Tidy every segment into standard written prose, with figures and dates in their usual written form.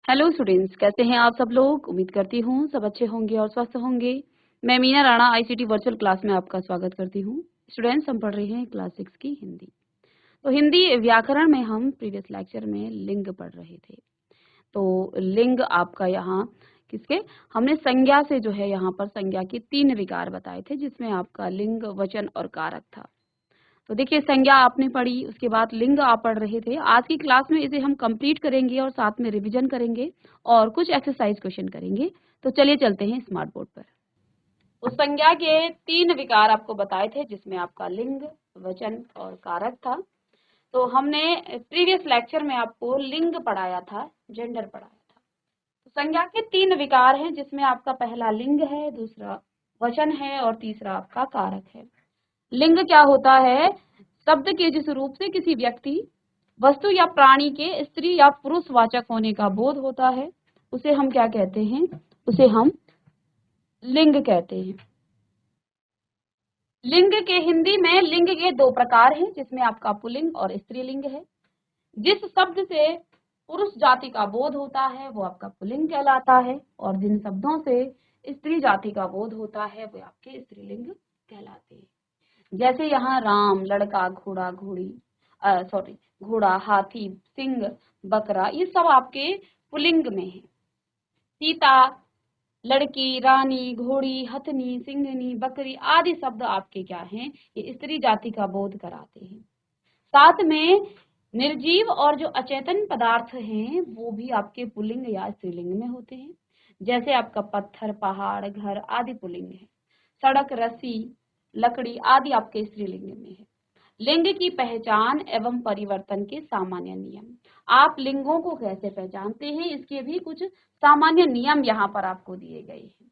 Hello students, कैसे हैं आप सब लोग। उम्मीद करती हूँ सब अच्छे होंगे और स्वस्थ होंगे। मैं Meena Rana ICT virtual class में आपका स्वागत करती हूँ। स्टूडेंट्स, हम पढ़ रहे हैं क्लास 6 की हिंदी। तो हिंदी व्याकरण में हम प्रीवियस लेक्चर में लिंग पढ़ रहे थे। तो लिंग आपका यहाँ किसके, हमने संज्ञा से जो है यहाँ पर संज्ञा के 3 विकार बताए थे, जिसमें आपका लिंग, वचन और कारक था। तो देखिए, संज्ञा आपने पढ़ी, उसके बाद लिंग आप पढ़ रहे थे। आज की क्लास में इसे हम कंप्लीट करेंगे और साथ में रिवीजन करेंगे और कुछ एक्सरसाइज क्वेश्चन करेंगे। तो चलिए चलते हैं स्मार्ट बोर्ड पर। उस संज्ञा के 3 विकार आपको बताए थे, जिसमें आपका लिंग, वचन और कारक था। तो हमने प्रीवियस लेक्चर में आपको लिंग पढ़ाया था, जेंडर पढ़ाया था। तो संज्ञा के 3 विकार हैं, जिसमें आपका पहला लिंग है, दूसरा वचन है और तीसरा आपका कारक है। लिंग क्या होता है? शब्द के जिस रूप से किसी व्यक्ति, वस्तु या प्राणी के स्त्री या पुरुष वाचक होने का बोध होता है, उसे हम क्या कहते हैं? उसे हम लिंग कहते हैं। लिंग के हिंदी में लिंग के 2 प्रकार हैं, जिसमें आपका पुल्लिंग और स्त्रीलिंग है। जिस शब्द से पुरुष जाति का बोध होता है वो आपका पुल्लिंग कहलाता है, और जिन शब्दों से स्त्री जाति का बोध होता है वो आपके स्त्रीलिंग कहलाते हैं। जैसे यहाँ राम, लड़का, घोड़ा, घोड़ी, घोड़ा, हाथी, सिंह, बकरा, ये सब आपके पुल्लिंग में है। सीता, लड़की, रानी, घोड़ी, हथनी, सिंहनी, बकरी आदि शब्द आपके क्या हैं? ये स्त्री जाति का बोध कराते हैं। साथ में निर्जीव और जो अचेतन पदार्थ हैं वो भी आपके पुल्लिंग या स्त्रीलिंग में होते हैं। जैसे आपका पत्थर, पहाड़, घर आदि पुल्लिंग है। सड़क, रस्सी, लकड़ी आदि आपके स्त्रीलिंग में है। लिंग की पहचान एवं परिवर्तन के सामान्य नियम। आप लिंगों को कैसे पहचानते हैं, इसके भी कुछ सामान्य नियम यहाँ पर आपको दिए गए हैं।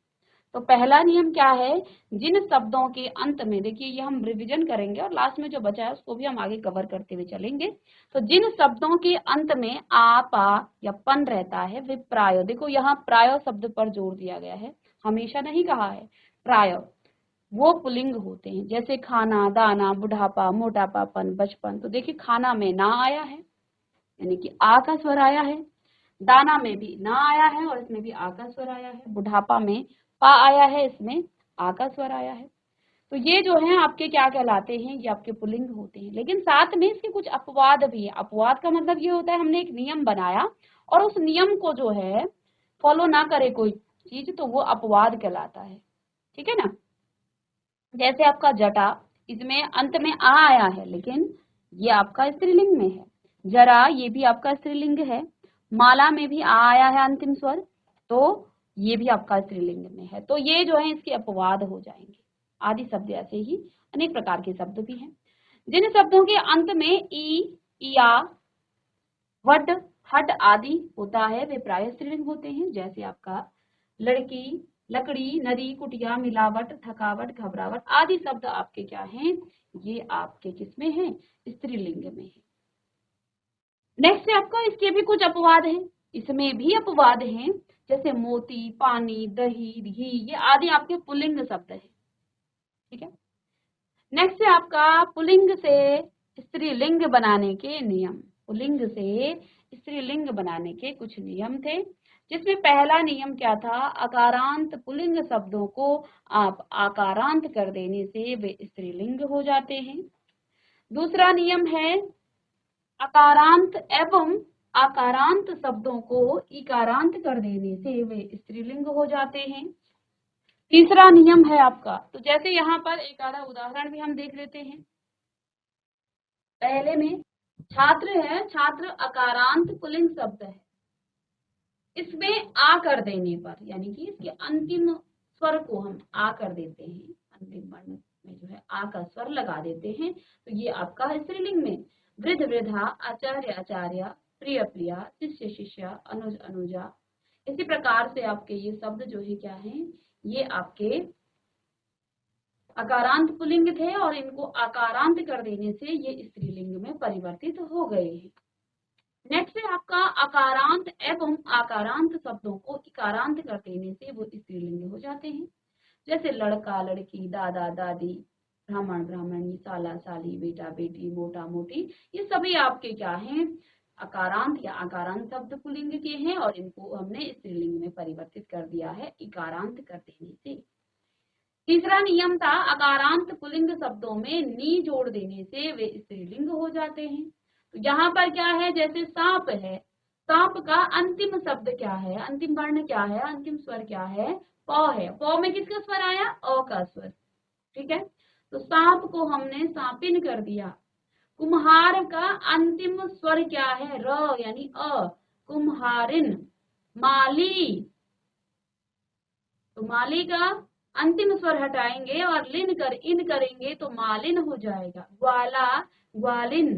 तो पहला नियम क्या है? जिन शब्दों के अंत में, देखिए ये हम रिवीजन करेंगे और लास्ट में जो बचा है उसको भी हम आगे कवर करते हुए चलेंगे। तो जिन शब्दों के अंत में आ, पा या पन रहता है वे प्राय, देखो यहाँ प्राय शब्द पर जोर दिया गया है, हमेशा नहीं कहा है, प्राय, वो पुल्लिंग होते हैं। जैसे खाना, दाना, बुढ़ापा, मोटापापन, बचपन। तो देखिए खाना में ना आया है, यानी कि आ का स्वर आया है। दाना में भी ना आया है और इसमें भी आ का स्वर आया है। बुढ़ापा में पा आया है, इसमें आ का स्वर आया है। तो ये जो है आपके क्या कहलाते हैं? ये आपके पुल्लिंग होते हैं। लेकिन साथ में इसके कुछ अपवाद भी है। अपवाद का मतलब ये होता है हमने एक नियम बनाया और उस नियम को जो है फॉलो ना करे कोई चीज, तो वो अपवाद कहलाता है। ठीक है ना? जैसे आपका जटा, इसमें अंत में आ आया है लेकिन ये आपका स्त्रीलिंग में है। जरा, ये भी आपका स्त्रीलिंग है। माला में भी आ आया है अंतिम स्वर, तो ये भी आपका स्त्रीलिंग में है। तो ये जो है इसके अपवाद हो जाएंगे। आदि शब्द ऐसे ही अनेक प्रकार के शब्द भी हैं। जिन शब्दों के अंत में ई, या, वट, हट आदि होता है वे प्राय स्त्रीलिंग होते हैं। जैसे आपका लड़की, लकड़ी, नदी, कुटिया, मिलावट, थकावट, घबरावट आदि शब्द आपके क्या हैं? ये आपके किसमें हैं? स्त्रीलिंग में है। नेक्स्ट है आपका, इसके भी कुछ अपवाद हैं, इसमें भी अपवाद हैं। जैसे मोती, पानी, दही, घी, ये आदि आपके पुल्लिंग शब्द है। ठीक है। नेक्स्ट है आपका पुल्लिंग से स्त्रीलिंग बनाने के नियम। पुल्लिंग से स्त्रीलिंग बनाने के कुछ नियम थे, जिसमें पहला नियम क्या था? अकारांत पुल्लिंग शब्दों को आप आकारांत कर देने से वे स्त्रीलिंग हो जाते हैं। दूसरा नियम है अकारांत एवं आकारांत शब्दों को इकारांत कर देने से वे स्त्रीलिंग हो जाते हैं। तीसरा नियम है आपका, तो जैसे यहाँ पर एक आधा उदाहरण भी हम देख लेते हैं। पहले में छात्र है, छात्र अकारांत पुल्लिंग शब्द है। इसमें आ कर देने पर, यानी कि इसके अंतिम स्वर को हम आ कर देते हैं, अंतिम वर्ण में जो है आ का स्वर लगा देते हैं, तो ये आपका स्त्रीलिंग में वृद्ध, वृद्धा, आचार्य, आचार्या, प्रिय, प्रिया, शिष्य, शिष्या, अनुज, अनुजा, इसी प्रकार से आपके ये शब्द जो है क्या है? ये आपके अकारांत पुल्लिंग थे और इनको आकारांत कर देने से ये स्त्रीलिंग में परिवर्तित हो गए हैं। नेक्स्ट है आपका अकारांत एवं आकारांत शब्दों को इकारांत कर देने से वो स्त्रीलिंग हो जाते हैं। जैसे लड़का, लड़की, दादा, दादी, ब्राह्मण, ब्राह्मणी, साला, साली, बेटा, बेटी, मोटा, मोटी, ये सभी आपके क्या हैं? अकारांत या आकारांत शब्द पुल्लिंग के हैं और इनको हमने स्त्रीलिंग में परिवर्तित कर दिया है इकारांत कर देने से। तीसरा नियम था अकारांत पुल्लिंग शब्दों में नी जोड़ देने से वे स्त्रीलिंग हो जाते हैं। तो यहाँ पर क्या है, जैसे सांप है, सांप का अंतिम शब्द क्या है, अंतिम वर्ण क्या है, अंतिम स्वर क्या है, प है। प में किसका स्वर आया, अ का स्वर, ठीक है। तो सांप को हमने सांपिन कर दिया। कुम्हार का अंतिम स्वर क्या है, र यानी अ, कुम्हारिन। माली, तो माली का अंतिम स्वर हटाएंगे और लिन कर इन करेंगे तो मालिन हो जाएगा। ग्वाला, ग्वालिन।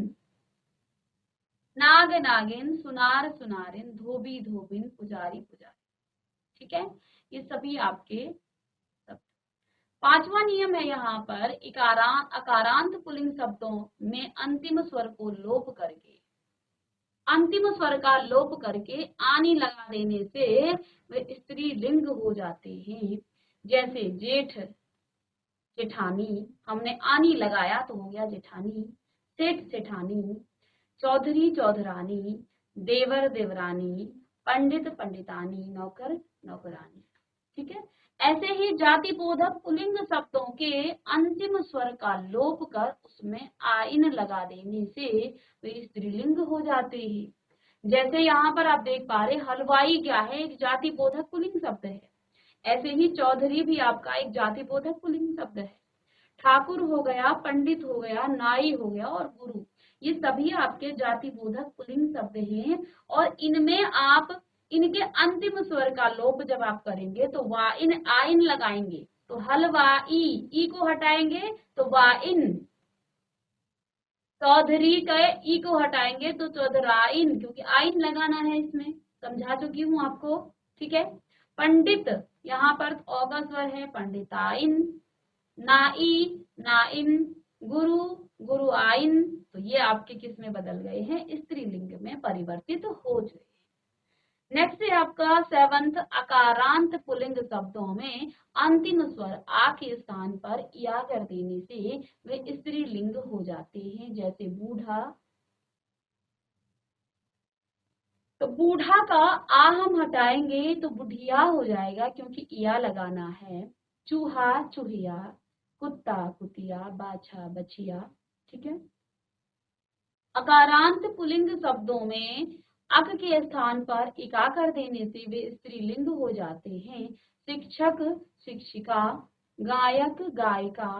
नाग, नागिन। सुनार, सुनारिन। धोबी, धोबिन। पुजारी, पुजारी, ठीक है। ये सभी आपके शब्द। पांचवा नियम है यहाँ पर अकारांत पुल्लिंग शब्दों में अंतिम स्वर को लोप करके, अंतिम स्वर का लोप करके आनी लगा देने से वे स्त्रीलिंग हो जाते हैं। जैसे जेठ, जेठानी, हमने आनी लगाया तो हो गया जेठानी। सेठ, सेठानी। चौधरी, चौधरानी। देवर, देवरानी। पंडित, पंडितानी। नौकर, नौकरानी, ठीक है। ऐसे ही जाति बोधक पुल्लिंग शब्दों के अंतिम स्वर का लोप कर उसमें आइन लगा देने से वे स्त्रीलिंग हो जाते हैं। जैसे यहाँ पर आप देख पा रहे, हलवाई क्या है, एक जाति बोधक पुल्लिंग शब्द है। ऐसे ही चौधरी भी आपका एक जाति बोधक पुल्लिंग शब्द है। ठाकुर हो गया, पंडित हो गया, नाई हो गया और गुरु, ये सभी आपके जाति बोधक पुल्लिंग शब्द हैं। और इनमें आप इनके अंतिम स्वर का लोप जब आप करेंगे तो वाइन आइन लगाएंगे, तो हलवाई, ई को हटाएंगे तो वाइन। चौधरी का ई को हटाएंगे तो चौधराइन, क्योंकि आइन लगाना है इसमें, समझा चुकी हूँ आपको, ठीक है। पंडित, यहाँ पर अ का स्वर है, पंडिताइन। नाई, नाइन। गुरु, गुरु आइन। तो ये आपके किस में बदल गए हैं, स्त्रीलिंग में परिवर्तित हो चुके हैं। नेक्स्ट है आपका सेवंथ, अकारांत पुल्लिंग शब्दों में अंतिम स्वर आ के स्थान पर या कर देने से वे स्त्रीलिंग हो जाते हैं। जैसे बूढ़ा, तो बूढ़ा का आ हम हटाएंगे तो बुढ़िया हो जाएगा क्योंकि या लगाना है। चूहा, चूहिया। कुत्ता, कुतिया। बाछा, बछिया, ठीक है। अकारांत पुल्लिंग शब्दों में अक के स्थान पर इका कर देने से वे स्त्रीलिंग हो जाते हैं। शिक्षक, शिक्षिका। गायक, गायिका।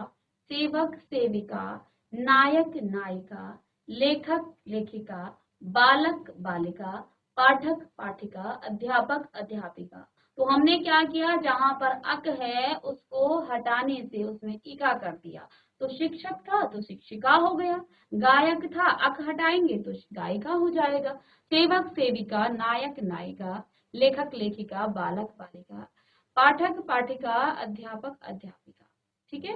सेवक, सेविका। नायक, नायिका। लेखक, लेखिका। बालक, बालिका। पाठक, पाठिका। अध्यापक, अध्यापिका। तो हमने क्या किया, जहां पर अक है उसको हटाने से उसमें इका कर दिया। तो शिक्षक था तो शिक्षिका हो गया। गायक था, अक हटाएंगे तो गायिका हो जाएगा। सेवक, सेविका। नायक, नायिका। लेखक, लेखिका। बालक, बालिका। पाठक, पाठिका। अध्यापक, अध्यापिका, ठीक है।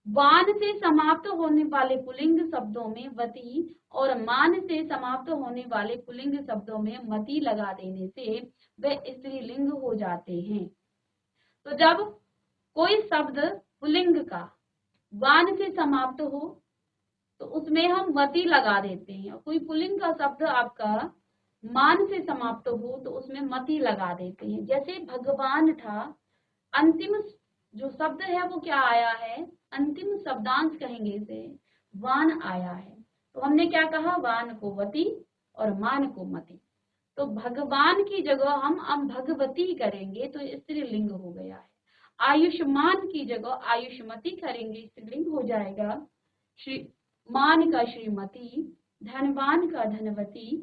वान से समाप्त होने वाले पुल्लिंग शब्दों में वती और मान से समाप्त होने वाले पुल्लिंग शब्दों में मति लगा देने से वे स्त्रीलिंग हो जाते हैं। तो जब कोई शब्द पुल्लिंग का वान से समाप्त हो तो उसमें हम वती लगा देते हैं। कोई पुल्लिंग का शब्द आपका मान से समाप्त हो तो उसमें मति लगा देते हैं। जैसे भगवान था, अंतिम जो शब्द है वो क्या आया है, अंतिम शब्दांश कहेंगे इसे, वान आया है। तो हमने क्या कहा, वान को वती और मान को मति। तो भगवान की जगह हम भगवती करेंगे तो स्त्रीलिंग हो गया है। आयुष्मान की जगह आयुष्मती करेंगे, स्त्रीलिंग हो जाएगा। श्री मान का श्रीमती। धनवान का धनवती।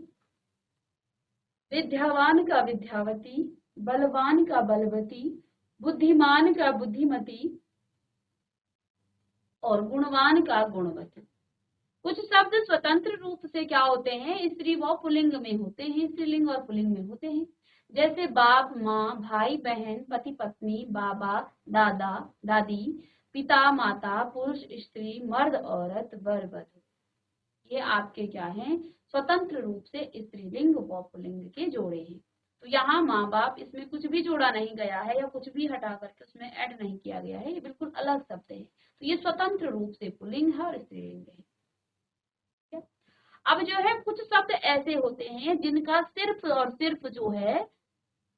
विद्यावान का विद्यावती। बलवान का बलवती। बुद्धिमान का बुद्धिमती और गुणवान का गुणवती। कुछ शब्द स्वतंत्र रूप से क्या होते हैं, स्त्री व पुल्लिंग में होते हैं, स्त्रीलिंग और पुल्लिंग में होते हैं। जैसे बाप, माँ, भाई, बहन, पति, पत्नी, बाबा, दादा, दादी, पिता, माता, पुरुष, स्त्री, मर्द, औरत, वर, वधू, ये आपके क्या हैं, स्वतंत्र रूप से स्त्रीलिंग व पुल्लिंग के जोड़े हैं। तो यहाँ माँ बाप, इसमें कुछ भी जोड़ा नहीं गया है या कुछ भी हटा करके उसमें ऐड नहीं किया गया है, ये बिल्कुल अलग शब्द है। तो ये स्वतंत्र रूप से पुल्लिंग है और स्त्रीलिंग है। अब जो है कुछ शब्द ऐसे होते हैं जिनका सिर्फ और सिर्फ जो है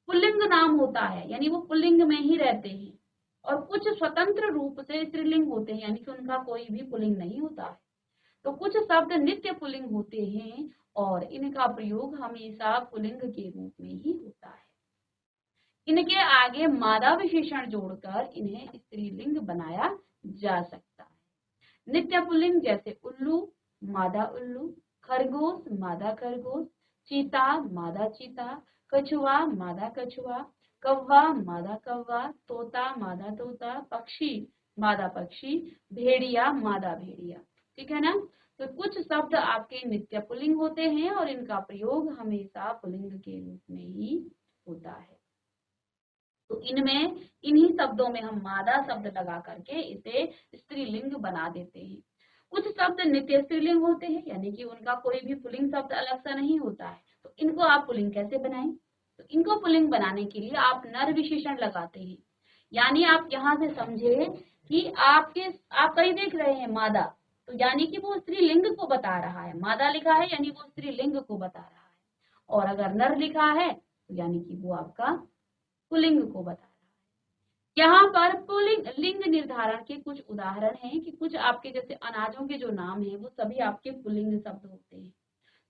पुल्लिंग नाम होता है, यानी वो पुल्लिंग में ही रहते हैं, और कुछ स्वतंत्र रूप से स्त्रीलिंग होते हैं, यानी कि उनका कोई भी पुल्लिंग नहीं होता है। तो कुछ शब्द नित्य पुल्लिंग होते हैं और इनका प्रयोग हमेशा पुल्लिंग के रूप में ही होता है। इनके आगे मादा विशेषण जोड़कर इन्हें स्त्रीलिंग बनाया जा सकता है। नित्य पुल्लिंग जैसे उल्लू, मादा उल्लू, खरगोश, मादा खरगोश, चीता, मादा चीता, कछुआ, मादा कछुआ, कौवा, मादा कौवा, तोता, मादा तोता, पक्षी, मादा पक्षी, भेड़िया, मादा भेड़िया। ठीक है ना। तो कुछ शब्द आपके नित्य पुल्लिंग होते हैं और इनका प्रयोग हमेशा पुल्लिंग के रूप में ही होता है। तो इनमें इन्हीं शब्दों में हम मादा शब्द लगा करके इसे स्त्रीलिंग बना देते हैं। कुछ शब्द नित्य स्त्रीलिंग होते हैं, यानी कि उनका कोई भी पुल्लिंग शब्द अलग सा नहीं होता है। तो इनको आप पुल्लिंग कैसे बनाएं? तो इनको पुल्लिंग बनाने के लिए आप नर विशेषण लगाते हैं, यानी आप यहाँ से समझे कि आप कहीं देख रहे हैं मादा, तो यानी कि वो स्त्रीलिंग को बता रहा है। मादा लिखा है यानी वो स्त्रीलिंग को बता रहा है, और अगर नर लिखा है तो यानी कि वो आपका पुल्लिंग को बता रहा है। यहाँ पर पुल्लिंग लिंग निर्धारण के कुछ उदाहरण हैं कि कुछ आपके जैसे अनाजों के जो नाम हैं वो सभी आपके पुल्लिंग शब्द होते हैं।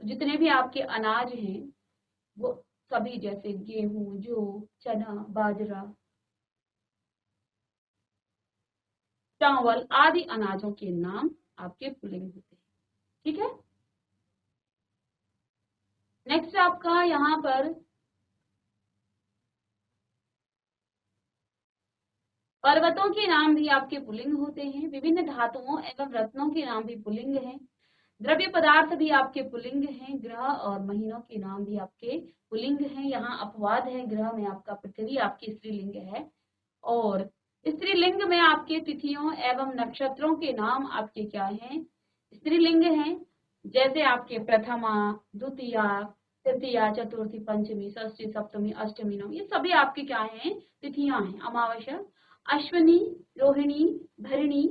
तो जितने भी आपके अनाज हैं वो सभी, जैसे गेहूं, जौ, चना, बाजरा, चावल आदि अनाजों के नाम आपके पुल्लिंग होते हैं। ठीक है। नेक्स्ट आपका यहाँ पर पर्वतों के नाम भी आपके पुल्लिंग होते हैं। विभिन्न धातुओं एवं रत्नों के नाम भी पुल्लिंग हैं। द्रव्य पदार्थ भी आपके पुल्लिंग हैं। ग्रह और महीनों के नाम भी आपके पुल्लिंग हैं। यहाँ अपवाद है, ग्रह में आपका पृथ्वी आपकी स्त्रीलिंग है, और स्त्रीलिंग में आपके तिथियों एवं नक्षत्रों के नाम आपके क्या हैं? स्त्रीलिंग हैं। जैसे आपके प्रथमा, द्वितीया, तृतीया, चतुर्थी, पंचमी, षष्ठी, सप्तमी, अष्टमी, नवमी, ये सभी आपके क्या हैं? तिथियां हैं। अमावस्या, अश्विनी, रोहिणी, भरणी,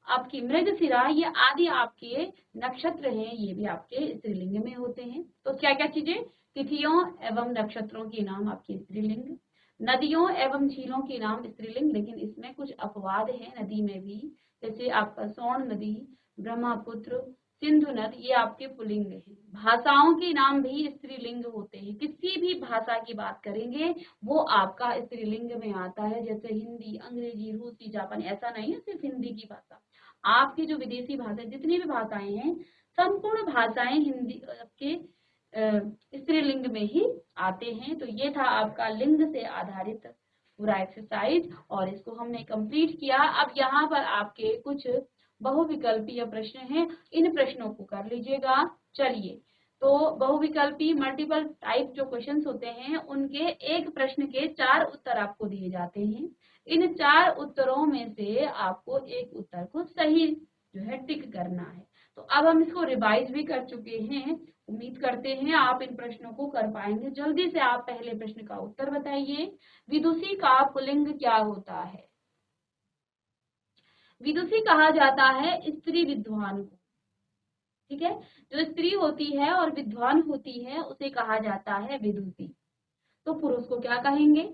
आपकी मृगशिरा, ये आदि आपके नक्षत्र हैं, ये भी आपके स्त्रीलिंग में होते हैं। तो क्या क्या चीजें? तिथियों एवं नक्षत्रों के नाम आपके स्त्रीलिंग, नदियों एवं झीलों के नाम स्त्रीलिंग, लेकिन इसमें कुछ अपवाद है नदी में भी, जैसे आपका सोन नदी, ब्रह्मपुत्र, सिंधु नदी, ये आपके पुल्लिंग है। भाषाओं के नाम भी स्त्रीलिंग होते हैं। किसी भी भाषा की बात करेंगे वो आपका स्त्रीलिंग में आता है, जैसे हिंदी, अंग्रेजी, रूसी, जापानी, ऐसा नहीं है सिर्फ हिंदी की भाषा। आपकी जो विदेशी भाषा, जितनी भी भाषाएं हैं, संपूर्ण भाषाएं हिंदी के स्त्रीलिंग में ही आते हैं। तो ये था आपका लिंग से आधारित पूरा एक्सरसाइज, और इसको हमने कंप्लीट किया। अब यहाँ पर आपके कुछ बहुविकल्पीय प्रश्न हैं, इन प्रश्नों को कर लीजिएगा। चलिए, तो बहुविकल्पी मल्टीपल टाइप जो क्वेश्चंस होते हैं उनके एक प्रश्न के 4 उत्तर आपको दिए जाते हैं। इन 4 उत्तरों में से आपको एक उत्तर को सही जो है टिक करना है। तो अब हम इसको रिवाइज भी कर चुके हैं। उम्मीद करते हैं आप इन प्रश्नों को कर पाएंगे। जल्दी से आप पहले प्रश्न का उत्तर बताइए। विदुषी का पुल्लिंग क्या होता है? विदुषी कहा जाता है स्त्री विद्वान को। ठीक है। जो स्त्री होती है और विद्वान होती है उसे कहा जाता है विदुषी। तो पुरुष को क्या कहेंगे?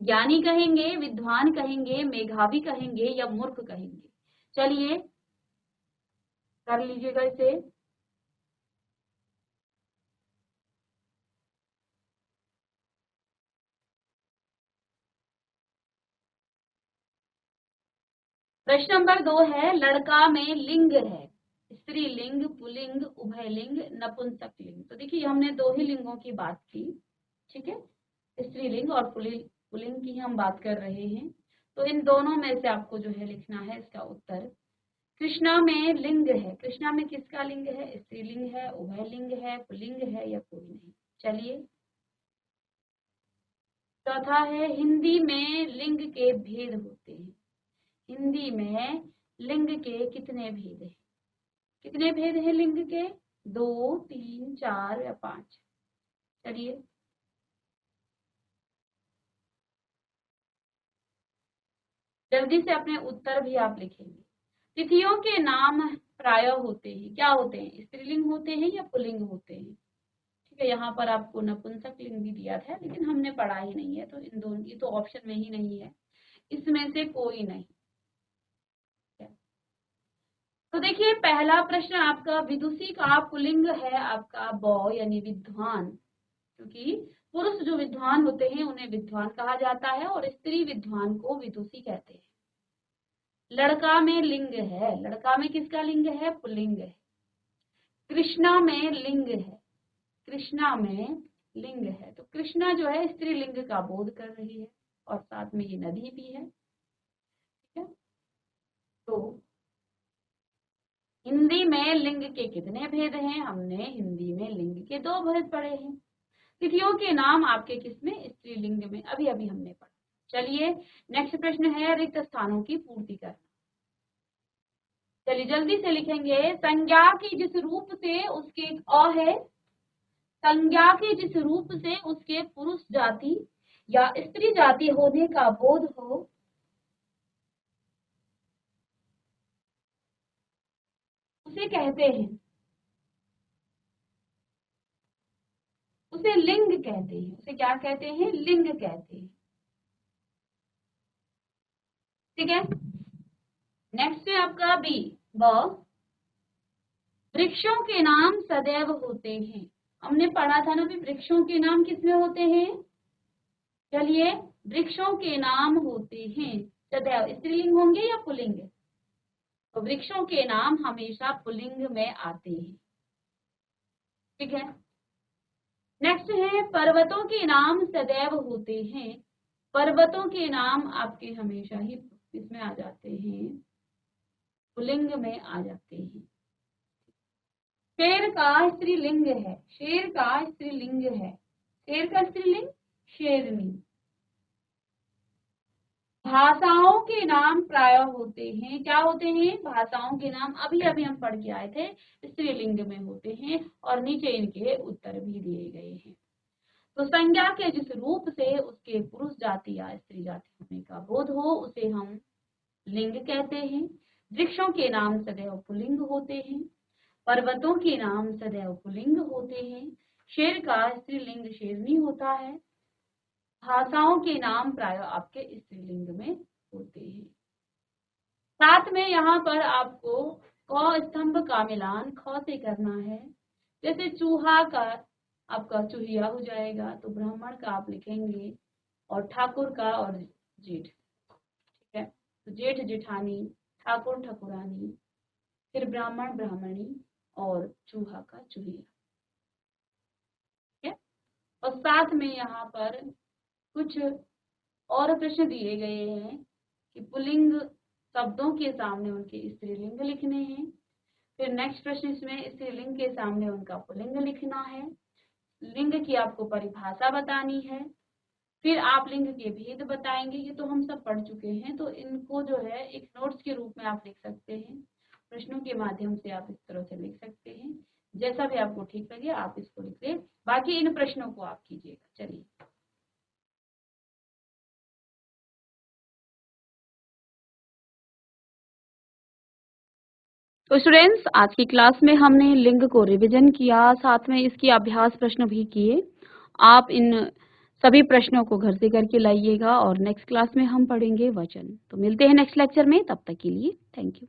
ज्ञानी कहेंगे, विद्वान कहेंगे, मेधावी कहेंगे, या मूर्ख कहेंगे? चलिए कर लीजिएगा इसे। प्रश्न नंबर 2 है, लड़का में लिंग है, स्त्रीलिंग, पुल्लिंग, उभयलिंग, नपुंसक लिंग। तो देखिए हमने 2 ही लिंगों की बात की। ठीक है। स्त्रीलिंग और पुल्लिंग की हम बात कर रहे हैं। तो इन दोनों में से आपको जो है लिखना है इसका उत्तर। कृष्णा में लिंग है, कृष्णा में किसका लिंग है? स्त्रीलिंग है, उभयलिंग है, पुल्लिंग है, या कोई नहीं? चलिए। चौथा है, हिंदी में लिंग के भेद होते हैं। हिंदी में लिंग के कितने भेद हैं? कितने भेद हैं लिंग के? 2, 3, 4 या 5? चलिए। जल्दी से अपने उत्तर भी आप लिखेंगे। तिथियों के नाम प्राय होते हैं, क्या होते हैं, स्त्रीलिंग होते हैं या पुल्लिंग होते हैं। ठीक है, यहाँ पर आपको नपुंसक लिंग भी दिया था लेकिन हमने पढ़ा ही नहीं है, तो इन दोनों की तो ऑप्शन में ही नहीं है, इसमें से कोई नहीं। तो देखिए पहला प्रश्न आपका, विदुषी का पुल्लिंग है आपका बौ यानी विद्वान, क्योंकि पुरुष जो विद्वान होते हैं उन्हें विद्वान कहा जाता है और स्त्री विद्वान को विदुषी कहते हैं। लड़का में लिंग है, लड़का में किसका लिंग है, पुल्लिंग है। कृष्णा में लिंग है, कृष्णा में लिंग है, तो कृष्णा जो है स्त्रीलिंग का बोध कर रही है और साथ में ये नदी भी है। ठीक है, तो हिंदी में लिंग के कितने भेद हैं, हमने हिंदी में लिंग के 2 भेद पढ़े हैं। तिथियों के नाम आपके किसमें, स्त्रीलिंग में, अभी अभी हमने पढ़ा। चलिए नेक्स्ट प्रश्न है रिक्त स्थानों की पूर्ति करना। चलिए जल्दी से लिखेंगे, संज्ञा की जिस रूप से उसके अ है, संज्ञा के जिस रूप से उसके पुरुष जाति या स्त्री जाति होने का बोध हो उसे कहते हैं, उसे लिंग कहते हैं। उसे क्या कहते हैं, लिंग कहते हैं। ठीक है, नेक्स्ट है आपका बी, वृक्षों के नाम सदैव होते हैं। हमने पढ़ा था ना भी वृक्षों के नाम किसमें होते हैं, चलिए वृक्षों के नाम होते हैं सदैव, स्त्रीलिंग होंगे या पुल्लिंग, तो वृक्षों के नाम हमेशा पुल्लिंग में आते हैं। ठीक है, नेक्स्ट है पर्वतों के नाम सदैव होते हैं, पर्वतों के नाम आपके हमेशा ही इसमें आ जाते हैं, पुल्लिंग में आ जाते हैं। शेर का स्त्रीलिंग है, शेर का स्त्रीलिंग है, शेर का स्त्रीलिंग शेरनी। भाषाओं के नाम प्राय होते हैं, क्या होते हैं, भाषाओं के नाम अभी अभी हम पढ़ के आए थे, स्त्रीलिंग में होते हैं और नीचे इनके उत्तर भी दिए गए हैं। तो संज्ञा के जिस रूप से उसके पुरुष जाति या स्त्री जाति होने का बोध हो उसे हम लिंग कहते हैं। वृक्षों के नाम सदैव पुल्लिंग होते हैं, पर्वतों के नाम सदैव पुल्लिंग होते हैं, शेर का स्त्रीलिंग शेरनी होता है, भाषाओं के नाम प्राय आपके स्त्रीलिंग में होते हैं। साथ में यहाँ पर आपको क स्तंभ का मिलान ख से करना है। जैसे चूहा का आपका चूहिया हो जाएगा, तो ब्राह्मण का आप लिखेंगे और ठाकुर का और जेठ। ठीक है, तो जेठ जेठानी, ठाकुर ठकुरानी, फिर ब्राह्मण ब्राह्मणी और चूहा का चूहिया। ठीक है, और साथ में यहाँ पर कुछ और प्रश्न दिए गए हैं कि पुल्लिंग शब्दों के सामने उनके स्त्रीलिंग लिखने हैं। फिर नेक्स्ट प्रश्न इसमें स्त्रीलिंग के सामने उनका पुल्लिंग लिखना है, लिंग की आपको परिभाषा बतानी है, फिर आप लिंग के भेद बताएंगे। ये तो हम सब पढ़ चुके हैं, तो इनको जो है एक नोट्स के रूप में आप लिख सकते हैं, प्रश्नों के माध्यम से आप इस तरह से लिख सकते हैं, जैसा भी आपको ठीक लगे आप इसको लिख लें, बाकी इन प्रश्नों को आप कीजिएगा। चलिए तो स्टूडेंट्स आज की क्लास में हमने लिंग को रिवीजन किया, साथ में इसकी अभ्यास प्रश्न भी किए। आप इन सभी प्रश्नों को घर से करके लाइएगा और नेक्स्ट क्लास में हम पढ़ेंगे वचन। तो मिलते हैं नेक्स्ट लेक्चर में, तब तक के लिए थैंक यू।